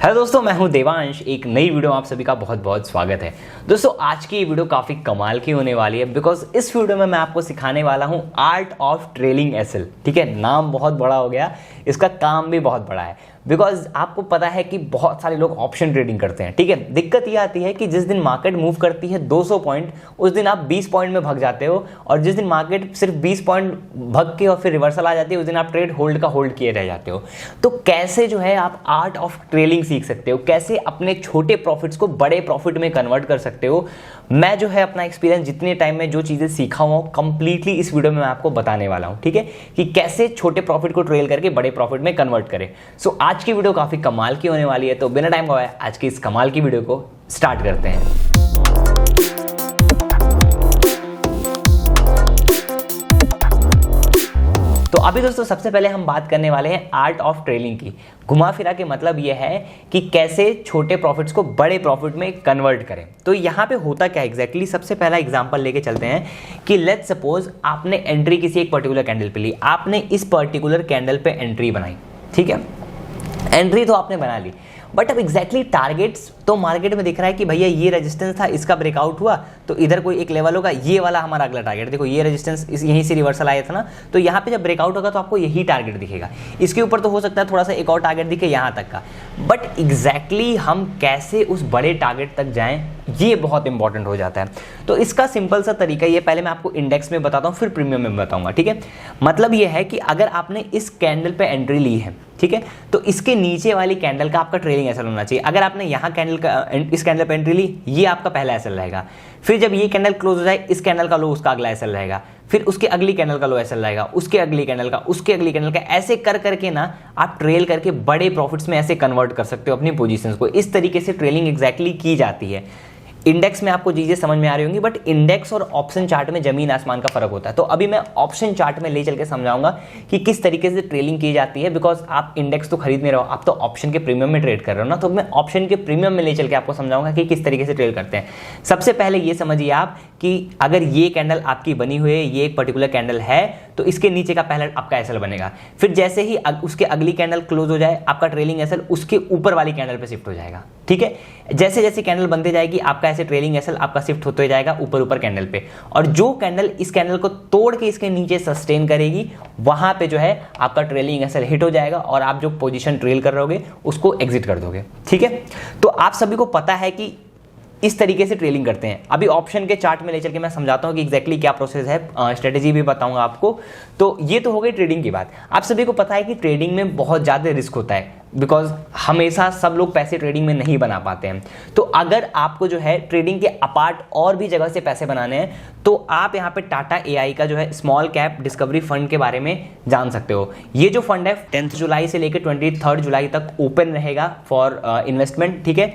Hello दोस्तों, मैं हूं देवांश। एक नई वीडियो में आप सभी का बहुत बहुत स्वागत है। दोस्तों आज की ये वीडियो काफ़ी कमाल की होने वाली है बिकॉज इस वीडियो में मैं आपको सिखाने वाला हूं आर्ट ऑफ ट्रेलिंग एसएल। ठीक है, नाम बहुत बड़ा हो गया, इसका काम भी बहुत बड़ा है बिकॉज आपको पता है कि बहुत सारे लोग ऑप्शन ट्रेडिंग करते हैं। ठीक है, दिक्कत यह आती है कि जिस दिन मार्केट मूव करती है 200 पॉइंट, उस दिन आप 20 पॉइंट में भाग जाते हो, और जिस दिन मार्केट सिर्फ 20 पॉइंट भाग के और फिर रिवर्सल आ जाती है, उस दिन आप ट्रेड होल्ड का होल्ड किए रह जाते हो। तो कैसे जो है आप आर्ट ऑफ ट्रेलिंग सीख सकते हो, कैसे अपने छोटे प्रॉफिट्स को बड़े प्रॉफिट में कन्वर्ट कर सकते हो, मैं जो है अपना एक्सपीरियंस जितने टाइम में जो चीज़ें सीखा हुआ हूँ कंप्लीटली इस वीडियो में मैं आपको बताने वाला हूँ। ठीक है, कि कैसे छोटे प्रॉफिट को ट्रेल करके बड़े प्रॉफिट में कन्वर्ट करें। सो आज की वीडियो काफ़ी कमाल की होने वाली है, तो बिना टाइम गवाए आज की इस कमाल की वीडियो को स्टार्ट करते हैं। तो अभी दोस्तों सबसे पहले हम बात करने वाले हैं आर्ट ऑफ ट्रेलिंग की। घुमा फिरा के मतलब यह है कि कैसे छोटे प्रॉफिट्स को बड़े प्रॉफिट में कन्वर्ट करें। तो यहाँ पे होता क्या एग्जैक्टली, सबसे पहला एग्जांपल लेके चलते हैं कि लेट्स सपोज आपने एंट्री किसी एक पर्टिकुलर कैंडल पे ली, आपने इस पर्टिकुलर कैंडल पे एंट्री बनाई। ठीक है, एंट्री तो आपने बना ली, बट अब एग्जैक्टली टारगेट्स तो मार्केट में दिख रहा है कि भैया ये रेजिस्टेंस था, इसका ब्रेकआउट हुआ तो इधर कोई एक लेवल होगा, ये वाला हमारा अगला टारगेट। देखो ये रेजिस्टेंस यहीं से रिवर्सल आया था ना, तो यहाँ पे जब ब्रेकआउट होगा तो आपको यही टारगेट दिखेगा। इसके ऊपर तो हो सकता है थोड़ा सा एक और टारगेट दिखे यहाँ तक का, बट एग्जैक्टली हम कैसे उस बड़े टारगेट तक जाएं ये बहुत इंपॉर्टेंट हो जाता है। तो इसका सिंपल सा तरीका ये, पहले मैं आपको इंडेक्स में बताता हूँ फिर प्रीमियम में बताऊंगा। ठीक है, मतलब ये है कि अगर आपने इस कैंडल पे एंट्री ली है, ठीक है, तो इसके नीचे वाली कैंडल का आपका ट्रेलिंग एसएल होना चाहिए। अगर आपने यहाँ कैंडल का इस कैंडल पे एंट्री ली, ये आपका पहला एसएल रहेगा। फिर जब ये कैंडल क्लोज हो जाए, इस कैंडल का लो उसका अगला एसएल रहेगा, फिर उसके अगली कैंडल का लो एसएल रहेगा, उसके अगली कैंडल का, उसके अगली कैंडल का, ऐसे कर करके ना आप ट्रेल करके बड़े प्रॉफिट्स में ऐसे कन्वर्ट कर सकते हो अपनी पोजीशंस को। इस तरीके से ट्रेलिंग एग्जैक्टली की जाती है। इंडेक्स में आपको चीजें समझ में आ रही होंगी, बट इंडेक्स और ऑप्शन चार्ट में जमीन आसमान का फर्क होता है। तो अभी मैं ऑप्शन चार्ट में ले चल के समझाऊंगा कि किस तरीके से ट्रेलिंग की जाती है, बिकॉज आप इंडेक्स तो खरीद नहीं रहे हो, आप तो ऑप्शन के प्रीमियम में ट्रेड कर रहे हो ना। तो मैं ऑप्शन के प्रीमियम में ले चल के आपको समझाऊंगा कि किस तरीके से ट्रेड करते हैं। सबसे पहले ये समझिए आप कि अगर ये कैंडल आपकी बनी हुई है, ये एक पर्टिकुलर कैंडल है, तो इसके नीचे का पहला आपका एसएल बनेगा। फिर जैसे ही उसके अगली कैंडल क्लोज हो जाए, आपका ट्रेलिंग एसएल उसके ऊपर वाली कैंडल पे शिफ्ट हो जाएगा। ठीक है, जैसे जैसे कैंडल बनते जाएगी आपका ऐसे ट्रेलिंग एसएल आपका शिफ्ट होते जाएगा ऊपर ऊपर कैंडल पे, और जो कैंडल इस कैंडल को तोड़ के इसके नीचे सस्टेन करेगी, वहां पे जो है आपका ट्रेलिंग एसएल हिट हो जाएगा और आप जो पोजीशन ट्रेल कर रहोगे उसको एग्जिट कर दोगे। ठीक है, तो आप सभी को पता है कि इस तरीके से ट्रेलिंग करते हैं। अभी ऑप्शन के चार्ट में ले चल के मैं समझाता हूं कि एग्जैक्टली क्या प्रोसेस है, स्ट्रेटेजी भी बताऊंगा आपको। तो ये तो हो गई ट्रेडिंग की बात। आप सभी को पता है कि ट्रेडिंग में बहुत ज़्यादा रिस्क होता है, बिकॉज हमेशा सब लोग पैसे ट्रेडिंग में नहीं बना पाते हैं। तो अगर आपको जो है ट्रेडिंग के अपार्ट और भी जगह से पैसे बनाने हैं, तो आप यहाँ पे टाटा एआई का जो है स्मॉल कैप डिस्कवरी फंड के बारे में जान सकते हो। ये जो फंड है 10 जुलाई से लेकर 23 जुलाई तक ओपन रहेगा फॉर इन्वेस्टमेंट। ठीक है,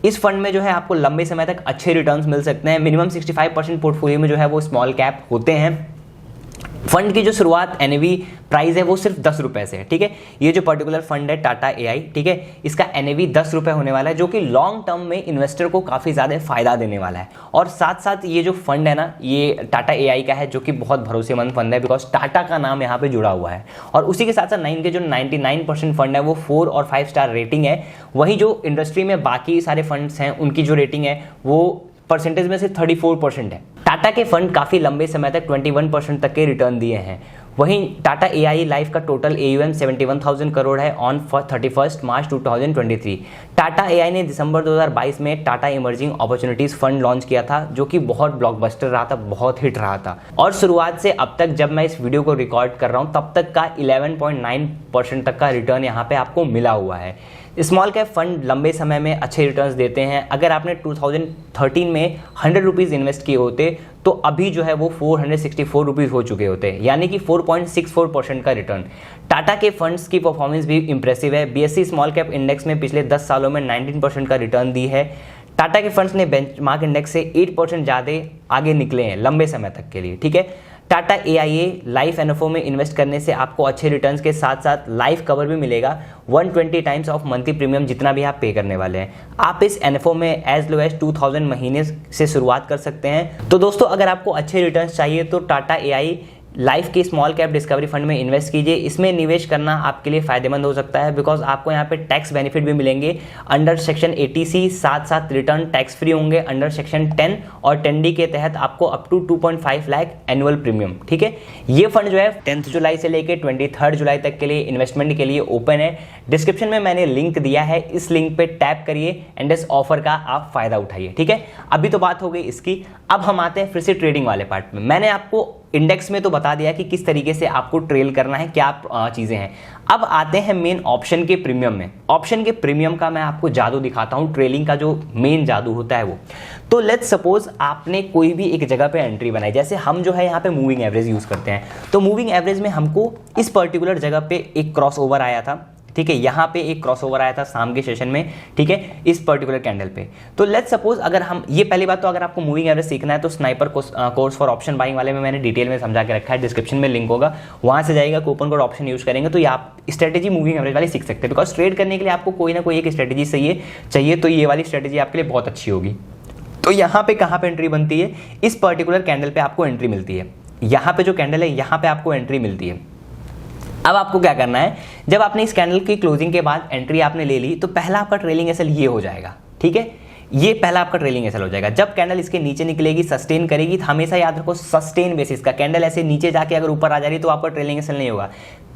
इस फंड में जो है आपको लंबे समय तक अच्छे रिटर्न्स मिल सकते हैं। मिनिमम 65% पोर्टफोलियो में जो है वो स्मॉल कैप होते हैं। फंड की जो शुरुआत एनएवी प्राइस है वो सिर्फ 10 रुपए से है। ठीक है, ये जो पर्टिकुलर फंड है टाटा एआई, ठीक है, इसका एनएवी 10 रुपए होने वाला है, जो कि लॉन्ग टर्म में इन्वेस्टर को काफी ज्यादा फायदा देने वाला है। और साथ साथ ये जो फंड है ना, ये टाटा एआई का है, जो कि बहुत भरोसेमंद फंड है बिकॉज टाटा का नाम यहाँ पे जुड़ा हुआ है। और उसी के साथ साथ 9 के जो 99% फंड है वो 4 और 5 स्टार रेटिंग है। वही जो इंडस्ट्री में बाकी सारे फंड्स हैं उनकी जो रेटिंग है वो परसेंटेज में से 34% है। टाटा के फंड काफी लंबे समय तक 21% तक के रिटर्न दिए हैं। वहीं टाटा एआई लाइफ का टोटल एयूएम 71,000 करोड़ है ऑन 31 मार्च 2023। टाटा एआई ने दिसंबर 2022 में Tata emerging opportunities fund launch किया था, जो कि बहुत ब्लॉकबस्टर रहा था, बहुत हिट रहा था। और शुरुआत से अब तक जब मैं इस वीडियो को रिकॉर्ड कर रहा हूं, तब तक का 11.9% तक का रिटर्न यहाँ पे आपको मिला हुआ है। स्मॉल कैप फंड लंबे समय में अच्छे रिटर्न्स देते हैं। अगर आपने 2013 में 100 रुपीज़ इन्वेस्ट किए होते, तो अभी जो है वो 464 रुपीज़ हो चुके होते, यानी कि 4.64% का रिटर्न। टाटा के फंड्स की परफॉर्मेंस भी इंप्रेसिव है। बीएसई स्मॉल कैप इंडेक्स में पिछले 10 सालों में 19% का रिटर्न दी है। टाटा के फंड्स ने बेंचमार्क इंडेक्स से 8% ज़्यादा आगे निकले हैं लंबे समय तक के लिए। ठीक है, टाटा एआईए लाइफ एनएफओ में इन्वेस्ट करने से आपको अच्छे रिटर्न्स के साथ साथ लाइफ कवर भी मिलेगा 120 टाइम्स ऑफ मंथली प्रीमियम, जितना भी आप पे करने वाले हैं। आप इस एनएफओ में एज लो एज 2000 महीने से शुरुआत कर सकते हैं। तो दोस्तों, अगर आपको अच्छे रिटर्न्स चाहिए तो टाटा एआई लाइफ के स्मॉल कैप डिस्कवरी फंड में इन्वेस्ट कीजिए। इसमें निवेश करना आपके लिए फायदेमंद हो सकता है बिकॉज आपको यहाँ पे टैक्स बेनिफिट भी मिलेंगे अंडर सेक्शन 80C, साथ साथ रिटर्न टैक्स फ्री होंगे अंडर सेक्शन 10 और 10D के तहत आपको up to 2.5 lakh annual premium. ठीक है, ये फंड जो है 10 जुलाई से लेकर 23 जुलाई तक के लिए इन्वेस्टमेंट के लिए ओपन है। डिस्क्रिप्शन में मैंने लिंक दिया है, इस लिंक पे टैप करिए एंड इस ऑफर का आप फायदा उठाइए। ठीक है, अभी तो बात हो गई इसकी, अब हम आते हैं फिर से ट्रेडिंग वाले पार्ट में। मैंने आपको इंडेक्स में तो बता दिया कि किस तरीके से आपको ट्रेल करना है, क्या चीजें हैं। अब आते हैं मेन ऑप्शन के प्रीमियम में। ऑप्शन के प्रीमियम का मैं आपको जादू दिखाता हूं, ट्रेलिंग का जो मेन जादू होता है वो। तो लेट्स सपोज आपने कोई भी एक जगह पे एंट्री बनाई, जैसे हम जो है यहाँ पे मूविंग एवरेज यूज करते हैं, तो मूविंग एवरेज में हमको इस पर्टिकुलर जगह पे एक क्रॉस ओवर आया था। ठीक है, यहाँ पे एक क्रॉसओवर आया था शाम के सेशन में। ठीक है, इस पर्टिकुलर कैंडल पे। तो लेट्स सपोज अगर हम, ये पहली बात तो अगर आपको मूविंग एवरेज सीखना है तो sniper course for option buying वाले में मैंने डिटेल में समझा के रखा है, डिस्क्रिप्शन में लिंक होगा, वहां से जाएगा, कूपन कोड ऑप्शन यूज करेंगे तो ये आप स्ट्रेटेजी मूविंग एवरेज वाली सीख सकते हैं। बिकॉज ट्रेड करने के लिए आपको कोई ना कोई एक स्ट्रेटेजी चाहिए, तो ये वाली स्ट्रेटेजी आपके लिए बहुत अच्छी होगी। तो यहाँ पे कहाँ पे एंट्री बनती है, इस पर्टिकुलर कैंडल पे आपको एंट्री मिलती है। यहाँ पे जो कैंडल है यहाँ पे आपको एंट्री मिलती है। अब आपको क्या करना है, जब आपने इस कैंडल की क्लोजिंग के बाद एंट्री आपने ले ली तो पहला आपका ट्रेलिंग एसएल ये हो जाएगा। ठीक है, ये पहला आपका ट्रेलिंग एसएल हो जाएगा। जब कैंडल इसके नीचे निकलेगी, सस्टेन करेगी, तो हमेशा याद रखो सस्टेन बेसिस का, कैंडल ऐसे नीचे जाके अगर ऊपर आ जा रही तो आपका ट्रेलिंग एसएल नहीं होगा।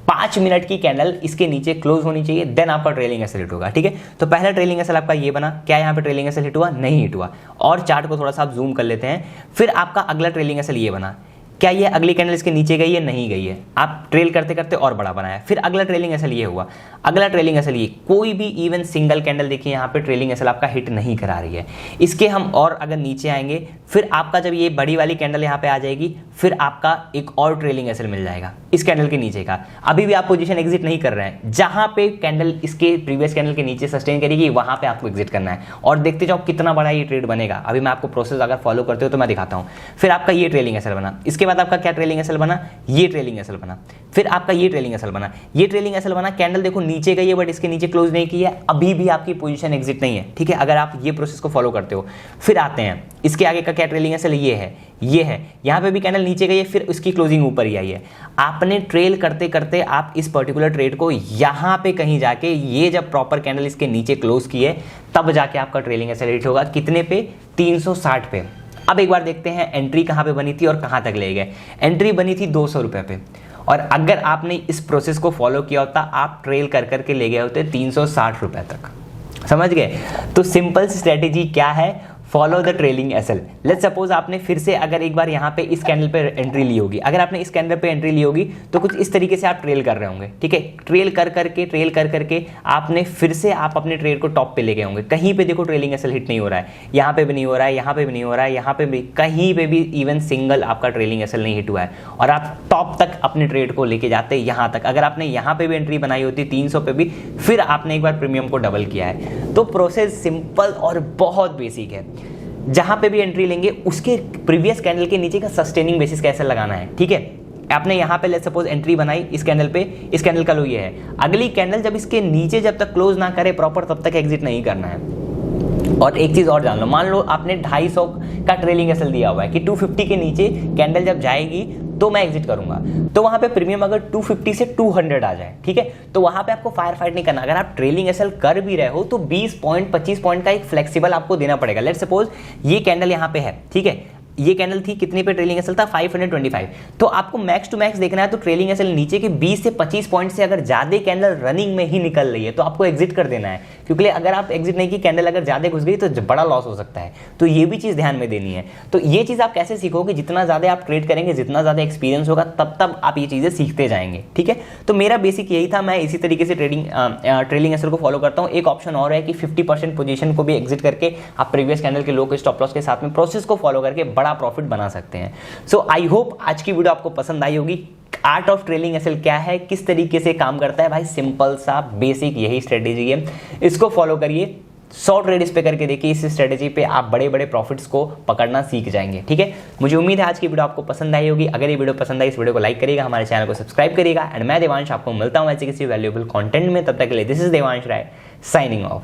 5 मिनट की कैंडल इसके नीचे क्लोज होनी चाहिए, देन आपका ट्रेलिंग एसएल हिट होगा। ठीक है, तो पहला ट्रेलिंग एसएल आपका ये बना। क्या यहाँ पे ट्रेलिंग एसएल हिट हुआ? नहीं हिट हुआ। और चार्ट को थोड़ा सा आप जूम कर लेते हैं। फिर आपका अगला ट्रेलिंग एसएल ये बना। क्या ये अगली कैंडल इसके नीचे गई है? नहीं गई है। आप ट्रेल करते करते और बड़ा बनाया। फिर अगला ट्रेलिंग एसएल ये हुआ, अगला ट्रेलिंग एसएल ये, कोई भी इवन सिंगल कैंडल देखिए यहाँ पे ट्रेलिंग एसएल आपका हिट नहीं करा रही है। इसके हम और अगर नीचे आएंगे, फिर आपका जब ये बड़ी वाली कैंडल यहाँ पे आ जाएगी, फिर आपका एक और ट्रेलिंग एसएल मिल जाएगा इस कैंडल के नीचे का। अभी भी आप पोजीशन एग्जिट नहीं कर रहे हैं, जहां पे कैंडल इसके प्रीवियस कैंडल के नीचे सस्टेन करेगी वहां पे आपको एग्जिट करना है। और देखते जाओ कितना बड़ा ये ट्रेड बनेगा। अभी मैं आपको प्रोसेस अगर फॉलो करते हो तो मैं दिखाता हूं। फिर आपका ये ट्रेलिंग एसएल बना, इसके बाद आपका क्या ट्रेलिंग एसएल बना, ये ट्रेलिंग एसएल बना, फिर आपका ये ट्रेलिंग एसएल बना, ये ट्रेलिंग एसएल बना। कैंडल देखो नीचे गई है बट इसके नीचे क्लोज नहीं की है, अभी भी आपकी पोजीशन एग्जिट नहीं है। ठीक है, अगर आप ये प्रोसेस को फॉलो करते हो। फिर आते हैं इसके आगे का क्या ट्रेलिंग एसएल, ये है, यहाँ पे भी कैंडल नीचे गई है, फिर उसकी क्लोजिंग ऊपर ही आई है। आपने ट्रेल करते करते आप इस पर्टिकुलर ट्रेड को यहाँ पे कहीं जाके, ये जब प्रॉपर कैंडल इसके नीचे क्लोज की है तब जाके आपका ट्रेलिंग एसएल हिट होगा। कितने पे? 360 पे। अब एक बार देखते हैं एंट्री कहाँ पे बनी थी और कहाँ तक ले गए। एंट्री बनी थी 200 रुपये पे, और अगर आपने इस प्रोसेस को फॉलो किया होता आप ट्रेल कर करके ले गए होते 360 रुपये तक। समझ गए? तो सिंपल स्ट्रेटेजी क्या है, follow the trailing SL. Let's suppose आपने फिर से अगर एक बार यहाँ पे इस कैंडल पे एंट्री ली होगी, अगर आपने इस कैंडल पे एंट्री ली होगी तो कुछ इस तरीके से आप ट्रेल कर रहे होंगे। ठीक है, ट्रेल कर करके आपने फिर से आप अपने ट्रेड को टॉप पे ले गए होंगे। कहीं पे देखो ट्रेलिंग एसएल हिट नहीं हो रहा है, यहाँ पे भी नहीं हो रहा है, यहाँ पे भी नहीं हो रहा है, यहाँ पे भी, कहीं पे भी इवन सिंगल आपका ट्रेलिंग एसएल नहीं हिट हुआ है, और आप टॉप तक अपने ट्रेड को लेके जाते यहाँ तक। अगर आपने यहाँ पे भी एंट्री बनाई होती 300 पे भी, फिर आपने एक बार प्रीमियम को डबल किया है। तो प्रोसेस सिंपल और बहुत बेसिक है। जहां पे भी एंट्री लेंगे उसके प्रीवियस कैंडल के नीचे का सस्टेनिंग बेसिस कैसे लगाना है। ठीक है, आपने यहां पे लेट्स सपोज एंट्री बनाई इस कैंडल पे, इस कैंडल का लो ये है, अगली कैंडल जब इसके नीचे जब तक क्लोज ना करे प्रॉपर तब तक एग्जिट नहीं करना है। और एक चीज और जान लो, मान लो आपने 250 का ट्रेलिंग एसएल दिया हुआ है कि 250 के नीचे कैंडल जब जाएगी तो मैं एग्जिट करूंगा, तो वहां पे प्रीमियम अगर 250 से 200 आ जाए, ठीक है, तो वहां पे आपको फायर फाइट नहीं करना। अगर आप ट्रेलिंग एसएल कर भी रहे हो तो 20 पॉइंट 25 पॉइंट का एक फ्लेक्सिबल आपको देना पड़ेगा। लेट्स सपोज ये कैंडल यहाँ पे है, ठीक है, ये कैंडल थी कितने पे ट्रेलिंग एसएल था 525, तो आपको मैक्स टू मैक्स देखना है। तो ट्रेलिंग एसएल नीचे के 20 से 25 पॉइंट से अगर ज्यादा कैंडल रनिंग में ही निकल रही है तो आपको एग्जिट कर देना है, क्योंकि अगर आप एग्जिट नहीं की, कैंडल अगर ज्यादा घुस गई तो बड़ा लॉस हो सकता है। तो ये भी चीज ध्यान में देनी है। तो ये चीज आप कैसे सीखोगे, जितना ज्यादा आप ट्रेड करेंगे, जितना ज्यादा एक्सपीरियंस होगा, तब आप ये चीजें सीखते जाएंगे। ठीक है, तो मेरा बेसिक यही था, मैं इसी तरीके से ट्रेलिंग एसएल को फॉलो करता हूँ। एक ऑप्शन और है कि 50% पोजीशन को भी एग्जिट करके आप प्रीवियस कैंडल के लो के स्टॉप लॉस के साथ में प्रोसेस को फॉलो करके बड़ा प्रॉफिट बना सकते हैं। सो आई होप आज की वीडियो आपको पसंद आई होगी। आर्ट ऑफ ट्रेलिंग एसएल क्या है, किस तरीके से काम करता है, भाई सिंपल सा बेसिक यही स्ट्रेटेजी है, इसको फॉलो करिए। 100 ट्रेड इस पे करके देखिए, इस स्ट्रेटेजी पे आप बड़े बड़े प्रॉफिट्स को पकड़ना सीख जाएंगे। ठीक है, मुझे उम्मीद है आज की वीडियो आपको पसंद आई होगी। अगर ये वीडियो पसंद आई, इस वीडियो को लाइक करिएगा, हमारे चैनल को सब्सक्राइब करिएगा। एंड मैं देवांश आपको मिलता हूं ऐसे किसी वैल्यूएबल कंटेंट में, तब तक के लिए this is Devansh Rai signing of.